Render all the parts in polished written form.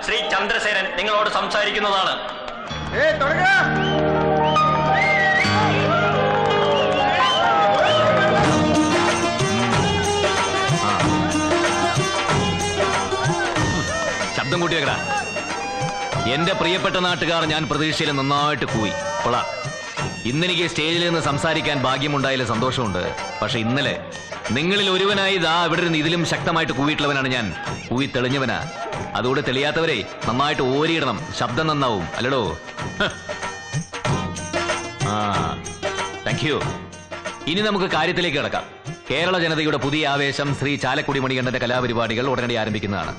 ശ്രീ ചന്ദ്രസേനൻ നിങ്ങളോട് സംസാരിക്കുന്നതാണ്. ശബ്ദം കൂട്ടിയേക്കടാ. എന്റെ പ്രിയപ്പെട്ട നാട്ടുകാർ, ഞാൻ പ്രതീക്ഷയിൽ നന്നായിട്ട് കൂയി കൊള്ളാം. ഇന്നെനിക്ക് സ്റ്റേജിൽ നിന്ന് സംസാരിക്കാൻ ഭാഗ്യമുണ്ടായാലും സന്തോഷമുണ്ട്. പക്ഷെ ഇന്നലെ നിങ്ങളിൽ ഒരുവനായി ഇവിടെ നിന്ന് ഇതിലും ശക്തമായിട്ട് കൂവിയിട്ടുള്ളവനാണ് ഞാൻ. കൂവി തെളിഞ്ഞവനാ. അതുകൊണ്ട് തെളിയാത്തവരെ നന്നായിട്ട് ഓരിയിടണം, ശബ്ദം നന്നാവും. അല്ലടോ? Thank you. ഇനി നമുക്ക് കാര്യത്തിലേക്ക് കിടക്കാം. കേരള ജനതയുടെ പുതിയ ആവേശം ശ്രീ ചാലക്കുടി മണികണ്ഠന്റെ കലാപരിപാടികൾ ഉടനടി ആരംഭിക്കുന്നതാണ്.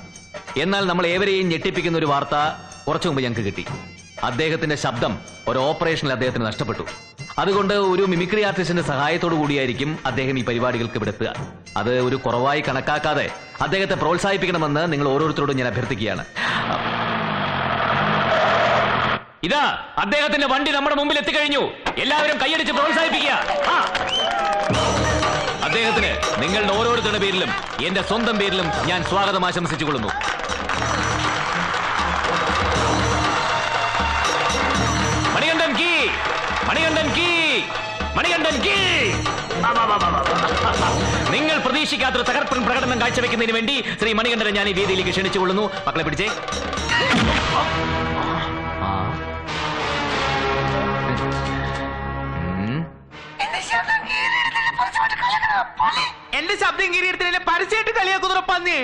എന്നാൽ നമ്മൾ ഏവരെയും ഞെട്ടിപ്പിക്കുന്ന ഒരു വാർത്ത കുറച്ചു മുമ്പ് ഞങ്ങൾക്ക് കിട്ടി. അദ്ദേഹത്തിന്റെ ശബ്ദം ഒരു ഓപ്പറേഷനിൽ അദ്ദേഹത്തിന് നഷ്ടപ്പെട്ടു. അതുകൊണ്ട് ഒരു മിമിക്രി ആർട്ടിസ്റ്റിന്റെ സഹായത്തോടു കൂടിയായിരിക്കും അദ്ദേഹം ഈ പരിപാടികൾക്ക് ഇവിടെ എത്തുക. അത് ഒരു കുറവായി കണക്കാക്കാതെ അദ്ദേഹത്തെ പ്രോത്സാഹിപ്പിക്കണമെന്ന് നിങ്ങൾ ഓരോരുത്തരോടും ഞാൻ അഭ്യർത്ഥിക്കുകയാണ്. ഇതാ അദ്ദേഹത്തിന്റെ വണ്ടി നമ്മുടെ മുമ്പിൽ എത്തിക്കഴിഞ്ഞു. എല്ലാവരും കൈയടിച്ച് പ്രോത്സാഹിപ്പിക്കുക. അദ്ദേഹത്തിന് നിങ്ങളുടെ ഓരോരുത്തരുടെ പേരിലും എന്റെ സ്വന്തം പേരിലും ഞാൻ സ്വാഗതം ആശംസിച്ചുകൊള്ളുന്നു. മണികണ്ഠൻ കീ, മണികണ്ഠൻ കീ, മണികണ്ഠൻ കീ. നിങ്ങൾ പ്രതീക്ഷിക്കാത്തൊരു തകർപ്പൻ പ്രകടനം കാഴ്ചവെക്കുന്നതിന് വേണ്ടി ശ്രീ മണികണ്ഠനെ ഞാൻ ഈ വേദിയിലേക്ക് ക്ഷണിച്ചുകൊള്ളുന്നു. മക്കളെ പിടിച്ചേ. എന്റെ ശബ്ദം കീറിയെടുത്തില്ല, പരസ്യമായിട്ട് കളിയാക്കുന്ന പന്നി.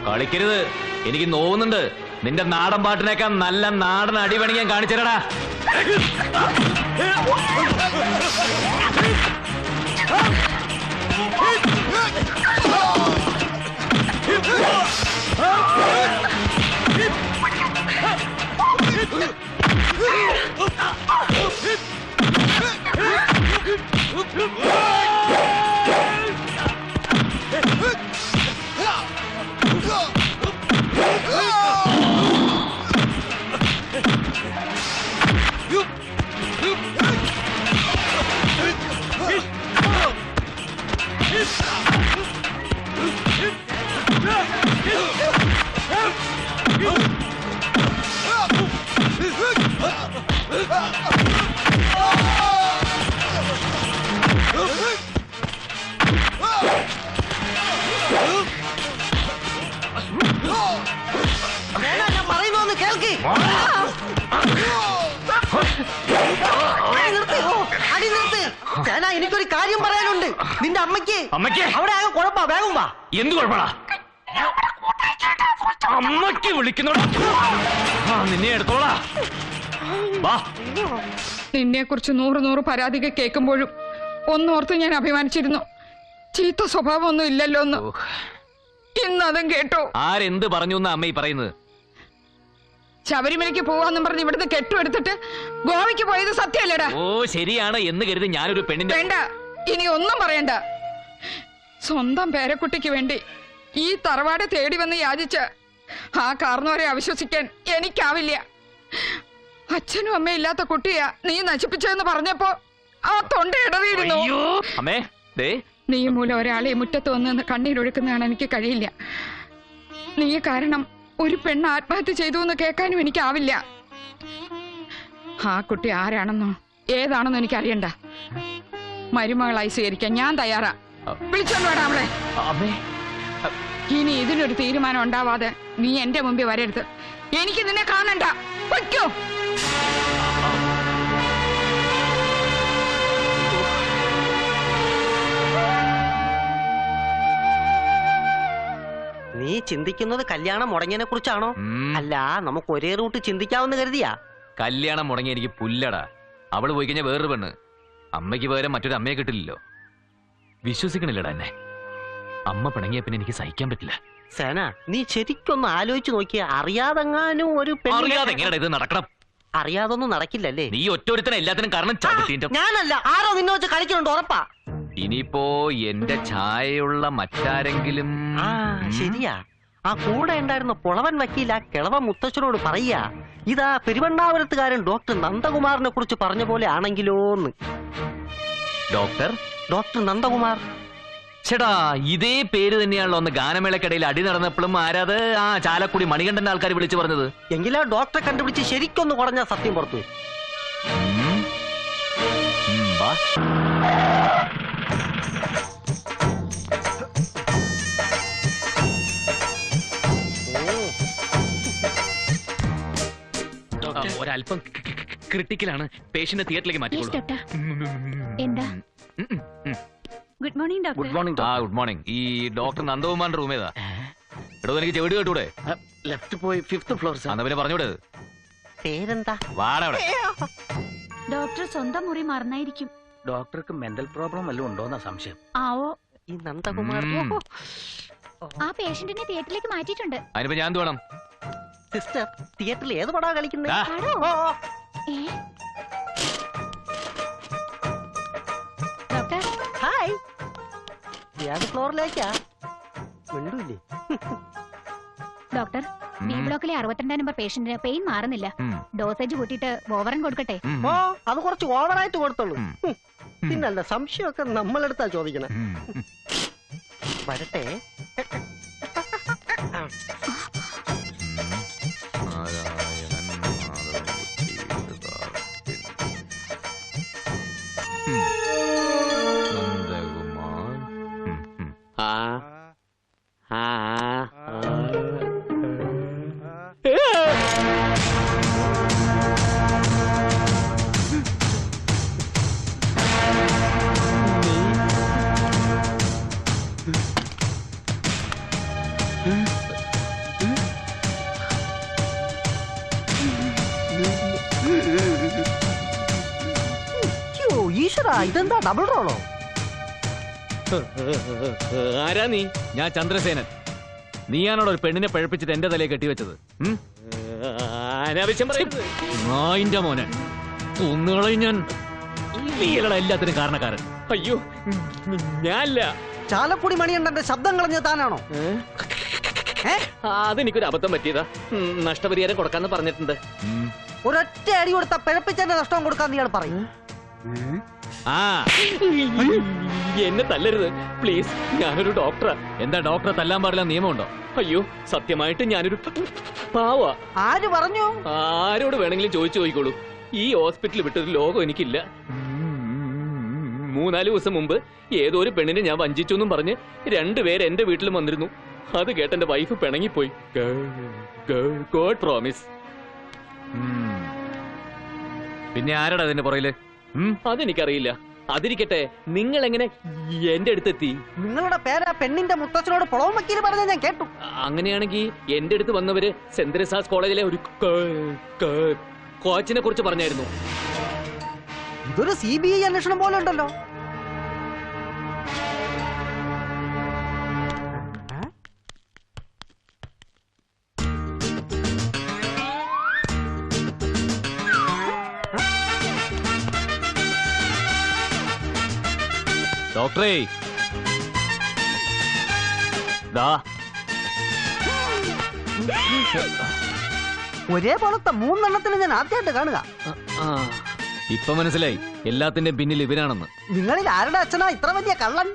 കളിക്കരുത്, എനിക്ക് നോവുന്നുണ്ട്. നിന്റെ നാടൻ പാട്ടിനേക്കാൾ നല്ല നാടൻ അടിപണി ഞാൻ കാണിച്ചേരടാ. എനിക്കൊരു കാര്യം പറയാനുണ്ട്. നിന്റെ അമ്മയ്ക്ക് അവിടെ ആകെ കുഴപ്പാ. വേഗം വാ. എന്ത് കുഴപ്പമാ? അമ്മയ്ക്ക് വിളിക്കുന്നോടാ. നിന്നെ എടുത്തോളാ. നിന്നെ കുറിച്ച് 100 പരാതികൾ കേൾക്കുമ്പോഴും ഒന്നോർത്ത് ഞാൻ അഭിമാനിച്ചിരുന്നു. ചീത്ത സ്വഭാവമൊന്നും ഇല്ലല്ലോ എന്ന്. ഇന്നതും കേട്ടോ. ആരെന്ത് പറഞ്ഞു എന്നാ അമ്മ ഈ പറയുന്നത്? ശബരിമലയ്ക്ക് പോവാന്നും പറഞ്ഞ് ഇവിടുന്ന് കെട്ടുമെടുത്തിട്ട് ഗോവയ്ക്ക് പോയത് സത്യമല്ലടാ. ഓ ശരിയാണ് എന്ന് കരുതി ഞാനൊരു പെണ്ണിന്റെ. വേണ്ട, ഇനി ഒന്നും പറയണ്ട. സ്വന്തം പേരക്കുട്ടിക്ക് വേണ്ടി ഈ തറവാട് തേടി വന്ന് യാചിച്ച ആ കാർന്നവരെ അവിശ്വസിക്കാൻ എനിക്കാവില്ല. അച്ഛനും അമ്മയും ഇല്ലാത്ത കുട്ടിയാ നീ നശിപ്പിച്ചതെന്ന് പറഞ്ഞപ്പോ ആ തൊണ്ട ഇടറിയിരുന്നു. നീ മൂലം ഒരാളെ മുറ്റത്ത് വന്ന് കണ്ണീരൊഴുക്കുന്നതാണ് എനിക്ക് കഴിയില്ല. നീ കാരണം ഒരു പെണ്ണ് ആത്മഹത്യ ചെയ്തു എന്ന് കേൾക്കാനും എനിക്കാവില്ല. ആ കുട്ടി ആരാണെന്നോ ഏതാണെന്നോ എനിക്കറിയണ്ട. മരുമകളായി സ്വീകരിക്കാൻ ഞാൻ തയ്യാറാ. വിളിച്ചോണ്ട് വേടാ അവളെ. ഇനി ഇതിനൊരു തീരുമാനം ഉണ്ടാവാതെ നീ എന്റെ മുമ്പിൽ വരരുത്. എനിക്ക് നിന്നെ കാണണ്ട. വയ്ക്കോ. നീ ചിന്തിക്കുന്നത് കല്യാണം മുടങ്ങിയതിനെ കുറിച്ചാണോ? അല്ല, നമുക്ക് ഒരേ റൂട്ട് ചിന്തിക്കാവുന്ന കരുതിയാ. കല്യാണം മുടങ്ങി എനിക്ക് പുല്ലടാ. അവള് പോയി കഴിഞ്ഞാൽ വേറൊരു പെണ്ണ്. അമ്മയ്ക്ക് പകരം മറ്റൊരു അമ്മയെ കിട്ടില്ലല്ലോ. വിശ്വസിക്കണില്ലടാ എന്നെ. അമ്മ പിണങ്ങിയ പിന്നെ എനിക്ക് സഹിക്കാൻ പറ്റില്ല. സേന, നീ ശരിക്കൊന്ന് ആലോചിച്ച് നോക്കിയാ അറിയാതെങ്ങാനും ഒരു പെണ്ണ്. ഇത് നടക്കണം. അറിയാതൊന്നും നടക്കില്ലല്ലേ? നീ ഒറ്റൊരുത്തനെ എല്ലാത്തിനും കാരണം ഞാനല്ല. ആരോ നിന്നെ വെച്ച് കളിക്കുന്നുണ്ട് ഉറപ്പാ. ഇനിയിപ്പോ എന്റെ ഛായയുള്ള മറ്റാരെങ്കിലും. ശരിയാ. ആ കൂടെ ഉണ്ടായിരുന്ന പുളവൻ വക്കീൽ ആ കിളവ മുത്തച്ഛനോട് പറയാ, ഇതാ പെരുവണ്ണാപുരത്തുകാരൻ ഡോക്ടർ നന്ദകുമാറിനെ കുറിച്ച് പറഞ്ഞ പോലെ ആണെങ്കിലോന്ന്. ഡോക്ടർ നന്ദകുമാർ. അച്ചടാ, ഇതേ പേര് തന്നെയാണല്ലോ ഒന്ന് ഗാനമേളക്കിടയിൽ അടി നടന്നപ്പോഴും ആരാത് ആ ചാലക്കുടി മണികണ്ഠന്റെ ആൾക്കാർ വിളിച്ചു പറഞ്ഞത്. എങ്കിലാ ഡോക്ടറെ കണ്ടുപിടിച്ച് ശരിക്കൊന്ന് കുറഞ്ഞ സത്യം പുറത്തു വരും. വാ. ഒരല്പം ക്രിട്ടിക്കലാണ്. പേഷ്യന്റ് തിയേറ്ററിലേക്ക് മാറ്റിക്കോളൂ. എന്താ? Good morning doctor. Good morning. ആ ഗുഡ് മോർണിംഗ്. ഈ ഡോക്ടർ നന്ദകുമാറിന്റെ റൂം ഏതാ? എടോ എനിക്ക് ചെവിട് കേട്ടൂടെ? ലെഫ്റ്റ് പോയി 5th ഫ്ലോർ. അന്ന് പിന്നെ പറഞ്ഞൂടെ? പേരെന്താ? വാടവിടെ. ഡോക്ടർ സ്വന്തം മുറി മറന്നായിരിക്കും. ഡോക്ടർക്ക് മെന്റൽ പ്രോബ്ലം വല്ലതും ഉണ്ടോന്നാ സംശയം. ആവോ. ഈ നന്ദകുമാർ. ആ പേഷ്യന്റിനെ തിയേറ്ററിലേക്ക് മാറ്റിയിട്ടുണ്ട്. അതിനിപ്പോ ഞാൻ എന്ത് വേണം? സിസ്റ്റർ, തിയേറ്ററിൽ ഏത് പടാ കളിക്കുന്നത്? Doctor hi. ഏത് ഫ്ലോറിലേക്കാ? മിണ്ടൂല്ലേ? ഡോക്ടർ, ബി ബ്ലോക്കിലെ 62 നമ്പർ പേഷ്യന്റിന് പെയിൻ മാറുന്നില്ല. ഡോസേജ് കൂട്ടിയിട്ട് ഓവറൻ കൊടുക്കട്ടെ? ഓ, അത് കുറച്ച് ഓവറായിട്ട് കൊടുത്തോളൂ. പിന്നല്ല, സംശയമൊക്കെ നമ്മളെടുത്താ ചോദിക്കണേ. വരട്ടെ. ഈശ്വരാ, ഇതെന്താ ഡബിൾ റോളോ? ആരാ നീ? ഞാൻ ചന്ദ്രസേനൻ. നീയാണോ ഒരു പെണ്ണിനെ പഴപ്പിച്ചിട്ട് എന്റെ തലയെ കെട്ടിവെച്ചത്? അനാവശ്യം പറയരുത്. നായിന്റെ മോനെ ഒന്നുകളെ ഞാൻ. നീകളെ എല്ലാത്തിനും കാരണക്കാരൻ. അയ്യോ ഞാനല്ല. ചാലക്കുടി മണിയണ്ണന്റെ ശബ്ദം കളഞ്ഞത് താനാണോ? അതെനിക്കൊരു അബദ്ധം പറ്റിയതാ. നഷ്ടപരിഹാരം കൊടുക്കാന്ന് പറഞ്ഞിട്ടുണ്ട്. ഒരൊറ്റ അടി കൊടുത്ത പിഴപ്പിച്ചതിന്റെ നഷ്ടം കൊടുക്കാന്ന് ഇയാൾ പറയും. ആ എന്നെ തല്ലരുത് പ്ലീസ്. ഞാനൊരു ഡോക്ടറാ. എന്താ ഡോക്ടറെ തല്ലാൻ പാടില്ല നിയമമുണ്ടോ? അയ്യോ സത്യമായിട്ട് ഞാനൊരു പാവാ. ആര് പറഞ്ഞു? ആരോട് വേണമെങ്കിലും ചോദിച്ചു നോക്കിക്കോളൂ. ഈ ഹോസ്പിറ്റൽ വിട്ടൊരു ലോകം എനിക്കില്ല. 3-4 ദിവസം മുമ്പ് ഏതോ ഒരു പെണ്ണിനെ ഞാൻ വഞ്ചിച്ചു എന്നും പറഞ്ഞ് 2 പേര് എന്റെ വീട്ടിലും വന്നിരുന്നു. അത് കേട്ട് എന്റെ വൈഫ് പിണങ്ങിപ്പോയി. God promise. പിന്നെ ആരാടാ അതിന്റെ പുറയില്? അതെനിക്കറിയില്ല. അതിരിക്കട്ടെ, നിങ്ങൾ എങ്ങനെ എന്റെ അടുത്തെത്തി? നിങ്ങളുടെ പേരാ പെണ്ണിന്റെ മുത്തച്ഛനോട് പുളവും വക്കീല് പറഞ്ഞ ഞാൻ കേട്ടു. അങ്ങനെയാണെങ്കിൽ എന്റെ അടുത്ത് വന്നവര് സെന്റ് തെരേസാസ് കോളേജിലെ ഒരു കോച്ചിനെ കുറിച്ച് പറഞ്ഞായിരുന്നു. ഇതൊരു CBI അന്വേഷണം പോലെ ഉണ്ടല്ലോ. ഡോക്ടറേ, ഒരേപോലത്തെ 3 എണ്ണത്തിന് ഞാൻ ആദ്യമായിട്ട് കാണുക. ഇപ്പൊ മനസ്സിലായി എല്ലാത്തിന്റെ പിന്നിൽ ഇവനാണെന്ന്. നിങ്ങളിൽ ആരുടെ അച്ഛനാ ഇത്ര വലിയ കള്ളൻ?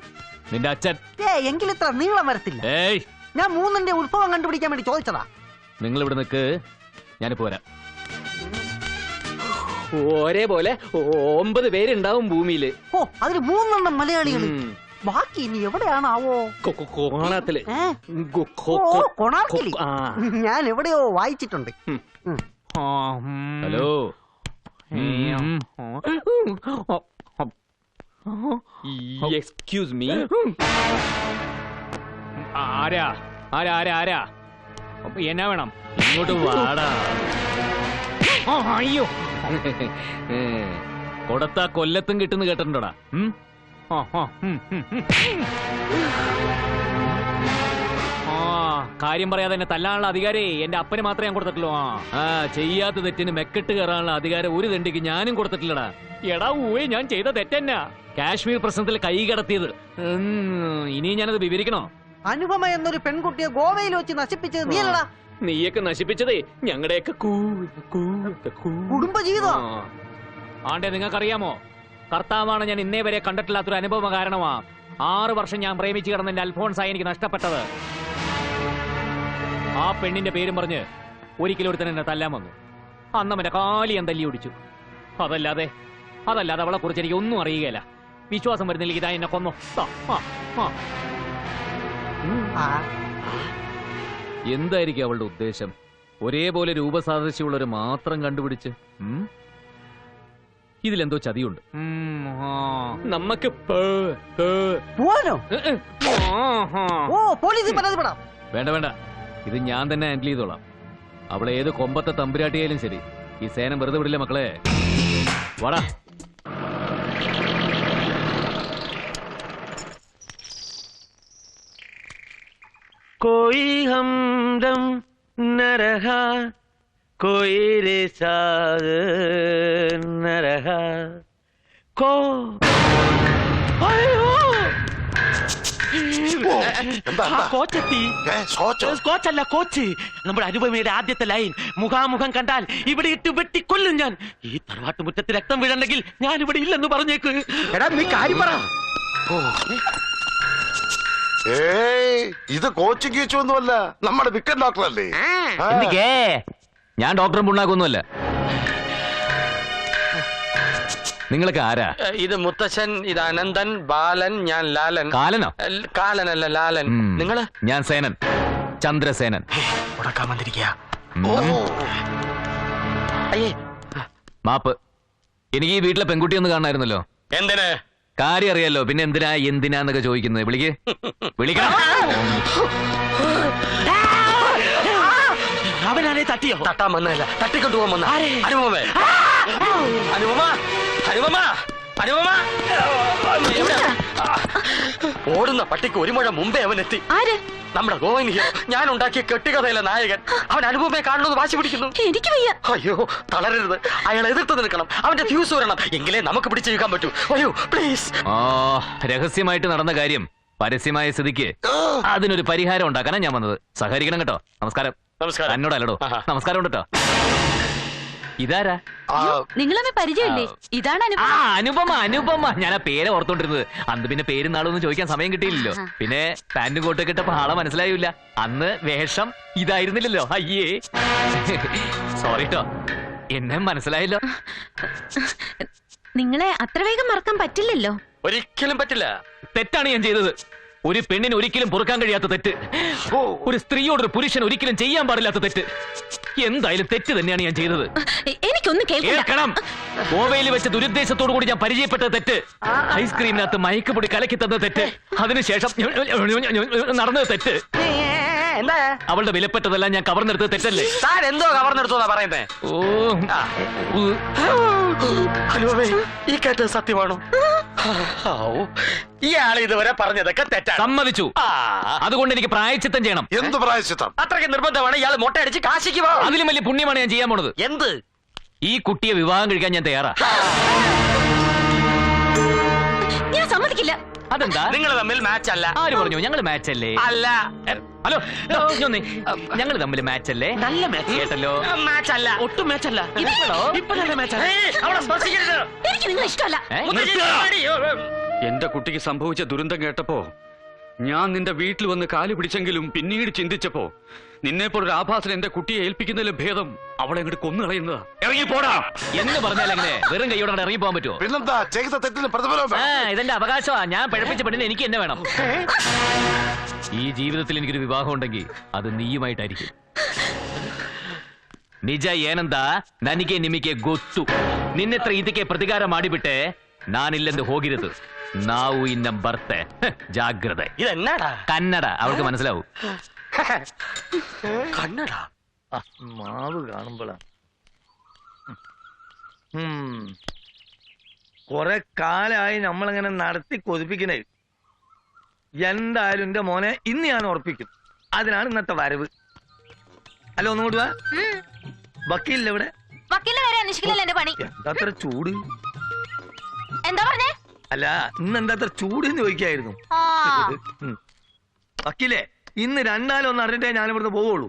നിന്റെ അച്ഛൻ. എങ്കിൽ ഇത്ര നീളം വരത്തില്ല. ഞാൻ 3ന്റെ ഉത്ഭവം കണ്ടുപിടിക്കാൻ വേണ്ടി ചോദിച്ചതാ. നിങ്ങൾ ഇവിടെ നിൽക്ക്, ഞാനിപ്പോ വരാം. ഒരേപോലെ 9 പേരുണ്ടാവും ഭൂമിയില്. ഓ, അതിന് 3 എണ്ണം മലയാളികൾ. ബാക്കി ഇനി എവിടെയാണാവോ? കോണാത്തില്. കൊണാർക്കിൽ. ഞാൻ എവിടെയോ വായിച്ചിട്ടുണ്ട്. Hello, excuse me. ആരാ ആരാ ആരാ ആരാ? എന്നാ വേണം? ഇങ്ങോട്ട് വാടാ. അയ്യോ, കൊടുത്ത കൊല്ലത്തും കിട്ടുന്ന കേട്ടിട്ടുണ്ടോടാ? കാര്യം പറയാതെ എന്നെ തല്ലാനുള്ള അധികാരേ എന്റെ അപ്പന് മാത്രമേ ഞാൻ കൊടുത്തിട്ടുള്ളൂ. ചെയ്യാത്ത തെറ്റിന് മെക്കെട്ട് കയറാനുള്ള അധികാരം ഒരു തെണ്ടിക്ക് ഞാനും കൊടുത്തിട്ടില്ലടാ. എടാ ഊവേ, ഞാൻ ചെയ്ത തെറ്റന്നാ കാശ്മീർ പ്രശ്നത്തിൽ കൈ കടത്തിയത്. ഇനി ഞാനത് വിവരിക്കണോ? അനുപമ എന്നൊരു പെൺകുട്ടിയെ ഗോവയിൽ വെച്ച് നശിപ്പിച്ചത് നീയല്ലടാ. നീയൊക്കെ നശിപ്പിച്ചതേ ഞങ്ങളുടെയൊക്കെ കുടുംബജീവിതം. ആണ്ടെ, നിങ്ങൾക്കറിയാമോ, കർത്താവാണ് ഞാൻ ഇന്നേ വരെ കണ്ടിട്ടില്ലാത്തൊരു അനുഭവം കാരണമാ 6 വർഷം ഞാൻ പ്രേമിച്ച് കിടന്ന എന്റെ അൽഫോൺസായി എനിക്ക് നഷ്ടപ്പെട്ടത്. ആ പെണ്ണിന്റെ പേരും പറഞ്ഞ് ഒരിക്കലും ഒരുത്തൻ എന്നെ തല്ലാൻ വന്നു. അന്ന് അവന്റെ കാലി ഞാൻ തല്ലി ഓടിച്ചു. അതല്ലാതെ അവളെ കുറിച്ച് എനിക്ക് ഒന്നും അറിയുകയില്ല. വിശ്വാസം വരുന്നില്ല ഇതാ എന്നെ കൊന്നു. എന്തായിരിക്കും അവളുടെ ഉദ്ദേശം? ഒരേപോലെ രൂപസാദൃശ്യമുള്ളവരെ മാത്രം കണ്ടുപിടിച്ച് ഇതിലെന്തോ ചതിയുണ്ട്. നമുക്ക് പോവാനോ? ഓ, പോലീസിൽ പരാതിപ്പെടാം. വേണ്ട വേണ്ട, ഇത് ഞാൻ തന്നെ ഹാൻഡിൽ ചെയ്തോളാം. അവളെ ഏത് കൊമ്പത്തെ തമ്പുരാട്ടിയായാലും ശരി, ഈ സേനം വെറുതെ വിടില്ല മക്കളെ. വാടാ. कोई हमदम न रहा, कोई रे साथ न रहा, को കോച്ചെത്തി. കോച്ചല്ല, കോച്ച്. നമ്മുടെ അനുപമയുടെ ആദ്യത്തെ ലൈൻ, മുഖാമുഖം കണ്ടാൽ ഇവിടെ ഇട്ട് വെട്ടി കൊല്ലും ഞാൻ. ഈ തറവാട്ട് മുറ്റത്ത് രക്തം വീഴണ്ടെങ്കിൽ ഞാൻ ഇവിടെ ഇല്ലെന്ന് പറഞ്ഞേക്ക്. എടാ, നീ കാര്യം പറ. ഇത് കോച്ചിങ് ഒന്നുമല്ല, നമ്മുടെ വിക്കൻ ഡോക്ടറല്ലേ? ഞാൻ ഡോക്ടറും പുണ്ണാക്കൊന്നുമല്ല. നിങ്ങളൊക്കെ ആരാ? ഇത് മുത്തച്ഛൻ, ഇത് അനന്തൻ, ബാലൻ, ഞാൻ ലാലൻ. കാലനോ? കാലനല്ല, ലാലൻ. നിങ്ങള്? ഞാൻ സേനൻ, ചന്ദ്രസേനൻ. ഉടക്കാൻ വന്നിരിക്കുക. മാപ്പ്. എനിക്ക് ഈ വീട്ടിലെ പെൺകുട്ടി ഒന്ന് കാണായിരുന്നല്ലോ. എന്തിന്? കാര്യം അറിയാലോ, പിന്നെ എന്തിനാന്നൊക്കെ ചോദിക്കുന്നത്. വിളിക്കണം. അവനാണെ തട്ടിയോ? തട്ടാൻ വന്നതല്ല, തട്ടിക്കൊണ്ടുപോകാൻ വന്ന. അനുപമേ, അനുപമ, അനുപമ, അനുപമ. ഓടുന്ന പട്ടിക്ക് ഒരു മുഴ മുമ്പേ അവൻ എത്തി. നമ്മുടെ ഗോവൻ ഹീറോ, ഞാൻ ഉണ്ടാക്കിയ കെട്ടുകഥയിലെ നായകൻ. അവൻ അനുപമയെ കാണണമെന്ന് വാശി പിടിക്കുന്നു. എനിക്ക് വയ്യ. അയ്യോ, തളരരുത്. അയാൾ എതിർത്ത് നിൽക്കണം. അവന്റെ ഫ്യൂസ് വരണം, എങ്കിലേ നമുക്ക് പിടിച്ചു നിൽക്കാൻ പറ്റൂ. അയ്യോ പ്ലീസ്. രഹസ്യമായിട്ട് നടന്ന കാര്യം പരസ്യമായ സ്ഥിതിക്ക് അതിനൊരു പരിഹാരം ഉണ്ടാക്കാനാണ് ഞാൻ വന്നത്. സഹകരിക്കണം കേട്ടോ. നമസ്കാരം. നമസ്കാരം. എന്നോടല്ലോ. നമസ്കാരം കേട്ടോ. ഇതാരാ? നിങ്ങളെ പരിചയമില്ലേ? ഇതാണ് അനുപമ. അനുപമ, ഞാൻ ആ പേരെ ഓർത്തോണ്ടിരുന്നത്. അന്ന് പിന്നെ പേരും നാളൊന്നും ചോദിക്കാൻ സമയം കിട്ടിയില്ലല്ലോ. പിന്നെ പാന്റും കോട്ടൊക്കെ ഇട്ടപ്പോ ആളെ മനസ്സിലായില്ല. അന്ന് വേഷം ഇതായിരുന്നില്ലല്ലോ. അയ്യേ, സോറി കേട്ടോ, എന്നെ മനസ്സിലായല്ലോ. നിങ്ങളെ അത്ര വേഗം മറക്കാൻ പറ്റില്ലല്ലോ. ഒരിക്കലും പറ്റില്ല. തെറ്റാണ് ഞാൻ ചെയ്തത്. ഒരു പെണ്ണിന് ഒരിക്കലും പൊറുക്കാൻ കഴിയാത്ത തെറ്റ്, ഒരു സ്ത്രീയോടൊരു പുരുഷൻ ഒരിക്കലും ചെയ്യാൻ പാടില്ലാത്ത തെറ്റ്. എന്തായാലും തെറ്റ് തന്നെയാണ് ഞാൻ ചെയ്തത്. എനിക്കൊന്ന് കേൾക്കണം. ഗോവയിൽ വെച്ച് ദുരുദ്ദേശത്തോടു കൂടി ഞാൻ പരിചയപ്പെട്ട തെറ്റ്, ഐസ്ക്രീമിനകത്ത് മയക്കുപൊടി കലക്കി തന്ന തെറ്റ്, അതിനുശേഷം നടന്നത് തെറ്റ്, അവളുടെ വിലപ്പെട്ടതെല്ലാം ഞാൻ കവർന്നെടുത്തത് തെറ്റല്ലേ? താൻ എന്തോ കവർന്നെടുത്തോന്നാ പറയുന്നേ? അനുപമേ, ഈ കേട്ടത് സത്യമാണോ? ഇയാൾ ഇതുവരെ പറഞ്ഞതൊക്കെ തെറ്റാണ്. സമ്മതിച്ചു. അതുകൊണ്ട് എനിക്ക് പ്രായച്ചിത്തം ചെയ്യണം. എന്ത് പ്രായച്ചിത്തം? അത്രയ്ക്ക് നിർബന്ധമാണ്. ഇയാൾ മുട്ടയടിച്ച് കാശിക്ക് പോകണം. അതിലും വലിയ പുണ്യമാണ് ഞാൻ ചെയ്യാൻ പോണത്. എന്ത്? ഈ കുട്ടിയെ വിവാഹം കഴിക്കാൻ ഞാൻ തയ്യാറാ. ഞാൻ സമ്മതിക്കില്ല. അതെന്താ? നിങ്ങൾ തമ്മിൽ മാച്ച് അല്ല. ആര് പറഞ്ഞു? ഞങ്ങള് മാച്ച് അല്ലേ? അല്ല. ഹലോ, ഞങ്ങൾ തമ്മിൽ മാച്ച് അല്ലേ? നല്ല മാച്ച് കേട്ടല്ലോ. മാച്ച് അല്ല, ഒട്ടും മാച്ച് അല്ല. ഇപ്പൊ നല്ല മാച്ച്. എനിക്ക് നിങ്ങൾ ഇഷ്ടമല്ല. എന്റെ കുട്ടിക്ക് സംഭവിച്ച ദുരന്തം കേട്ടപ്പോ ഞാൻ നിന്റെ വീട്ടിൽ വന്ന് കാലു പിടിച്ചെങ്കിലും പിന്നീട് ചിന്തിച്ചപ്പോ നിന്നെപ്പോലൊരു ആഭാസൻ എന്റെ കുട്ടിയെ ഏൽപ്പിക്കുന്നതിലും ഭേദം അവളെ അങ്ങോട്ട് കൊന്നുകളയുന്നതാ. ഇറങ്ങി പോടാ എന്ന് പറഞ്ഞാൽ എങ്ങനെ? വെറും കൈയോടെ ഇറങ്ങി പോകാൻ പറ്റുമോ? പിന്നെന്താ, ചെയ്ത തെറ്റിന് പ്രതിഫലം. ഇതെന്റെ അവകാശമാ. ഞാൻ പഴപ്പിച്ച പെണ്ണിന് എനിക്ക് എന്നെ വേണം. ഈ ജീവിതത്തിൽ എനിക്കൊരു വിവാഹം ഉണ്ടെങ്കിൽ അത് നീയുമായിട്ടായിരിക്കും. ನಿಜ ಏನಂದ ನನಗೆ ನಿಮಗೆ ಗೊತ್ತು. ನಿನ್ನೆತ್ರ ಇದಕ್ಕೆ ಪ್ರತಿಕಾರ ಮಾಡಿಬಿಟ್ಟೆ, ನಾನಿല്ലെಂದು ಹೋಗಿರೋದು. ನಾವು ಇನ್ನ ಬರ್ತೆ, ಜಾಗ್ರತೆ. ഇതെന്നാടാ? കന്നഡ അവൾക്ക് മനസ്സിലാവും. കന്നഡ മാവ് കാണുമ്പോഴാ കൊറേ കാലായി നമ്മളിങ്ങനെ നടത്തി കൊതിപ്പിക്കണേ. എന്തായാലും എന്റെ മോനെ ഇന്ന് ഞാൻ ഉറപ്പിക്കും. അതിനാണ് ഇന്നത്തെ വരവ്. അല്ല, ഒന്നുകൂടി വാ. വക്കീലില്ല ഇവിടെ? വക്കീലിനെ വരെ അന്വേഷിക്കില്ലല്ലോ എന്റെ പണി. എന്താത്ര ചൂട്? എന്താ പറഞ്ഞേ? അല്ല, ഇന്ന് എന്താത്ര ചൂട് എന്ന് ചോദിക്കായിരുന്നു. വക്കീലേ, ഇന്ന് രണ്ടാലൊന്ന് അറിഞ്ഞിട്ടേ ഞാൻ ഇവിടുന്ന് പോവുള്ളൂ.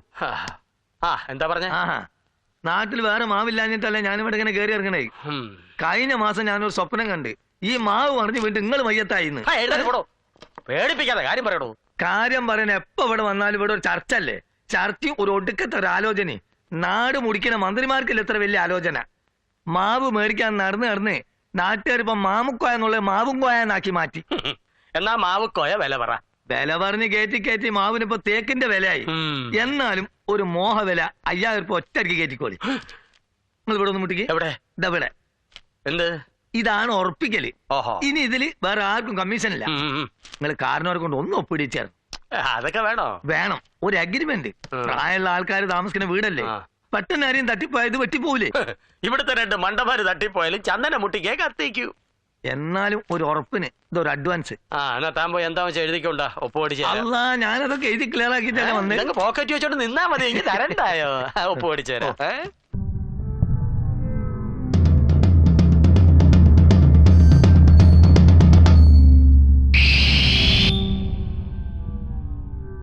എന്താ പറഞ്ഞ? നാട്ടിൽ വേറെ മാവില്ലാഞ്ഞിട്ടല്ലേ ഞാനിവിടെ ഇങ്ങനെ കയറി ഇറങ്ങണേ. കഴിഞ്ഞ മാസം ഞാനൊരു സ്വപ്നം കണ്ട്. ഈ മാവ് പറഞ്ഞു വീണ്ടും നിങ്ങൾ മയ്യത്തായിന്ന്. പേടിപ്പിക്കാതെ കാര്യം പറയണോ. കാര്യം പറയാൻ എപ്പോ ഇവിടെ വന്നാലും ഇവിടെ ഒരു ചർച്ച അല്ലേ? ചർച്ചയും ഒരു ഒടുക്കത്തെ ഒരു ആലോചനയും. നാട് മുടിക്കുന്ന മന്ത്രിമാർക്കില്ല എത്ര വലിയ ആലോചന. മാവ് മേടിക്കാൻ നടന്ന് നാട്ടുകാരിപ്പോ മാമുക്കോയ എന്നുള്ളത് മാവും കോയെന്നാക്കി മാറ്റി. എന്നാ മാവുക്കോയ വില പറ. വില പറഞ്ഞ് കയറ്റി മാവിനിപ്പോ തേക്കിന്റെ വിലയായി. എന്നാലും ഒരു മോഹ വില 5000 രൂപ ഒറ്റയ്ക്ക് കയറ്റിക്കോളി. നിങ്ങൾ ഇവിടെ ഒന്ന് മുട്ടിക്ക്. എവിടെ? ഇതവിടെ. എന്ത്? ഇതാണ് ഉറപ്പിക്കല്. ഓഹോ. ഇനി ഇതില് വേറെ ആർക്കും കമ്മീഷൻ ഇല്ല. നിങ്ങൾ കാരണവരെ കൊണ്ട് ഒന്ന് ഒപ്പിടിച്ചേർന്നു. അതൊക്കെ വേണം. ഒരു അഗ്രിമെന്റ്. പ്രായമുള്ള ആൾക്കാർ താമസിക്കുന്ന വീടല്ലേ? പെട്ടെന്ന് ആരെയും തട്ടിപ്പോയത് പറ്റിപ്പോവില്ലേ? ഇവിടുത്തെ 2 മണ്ടന്മാര് തട്ടിപ്പോയാലും ചന്ദന മുട്ടിക്കേ കത്തിക്കൂ. എന്നാലും ഒരു ഉറപ്പിന് ഇതൊരു അഡ്വാൻസ്. എന്നാ താൻ പോയി എന്താ വെച്ചാൽ എഴുതിക്കൊണ്ടാ ഒപ്പ് അല്ല, ഞാനതൊക്കെ എഴുതി ക്ലിയർ ആക്കിയിട്ടല്ലേ വന്നേ. പോക്കറ്റ് വെച്ചോണ്ട് നിന്നാ മതി. എനിക്ക് തരണ്ടായോ ഒപ്പ് ഓടിച്ചേരാ.